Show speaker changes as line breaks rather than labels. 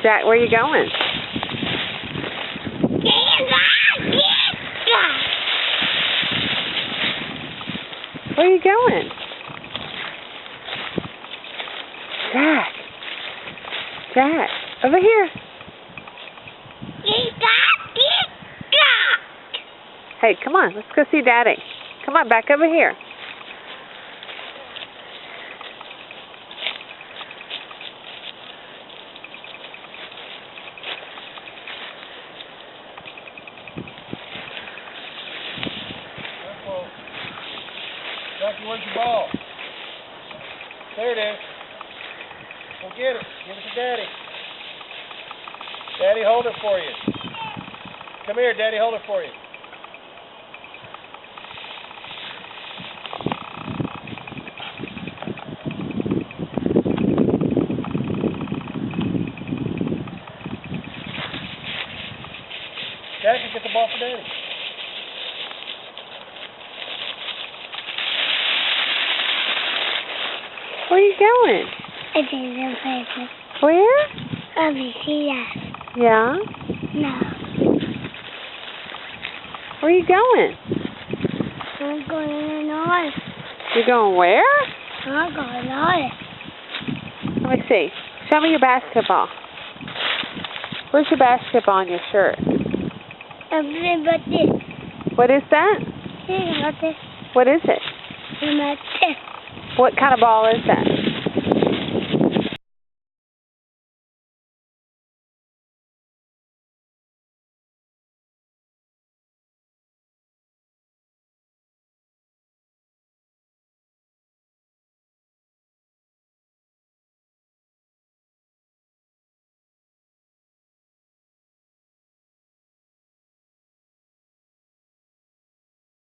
Jack, where are you going? Where are you going? Jack. Jack, over here. Hey, come on, let's go see Daddy. Come on, back over here.
Jackie, where's your ball? There it is. Go get it. Give it to Daddy. Daddy, hold it for you. Come here, Daddy, hold it for you. Jackie, get the ball for Daddy.
Where are you going?
It isn't perfect.
Where?
Over here.
Yeah?
No.
Where are you going?
I'm going north.
You're going where?
I'm going north.
Let me see. Show me your basketball. Where's your basketball on your shirt?
Something but this.
What is that?
Something but this.
What is it?
Something but this.
What kind of ball is that?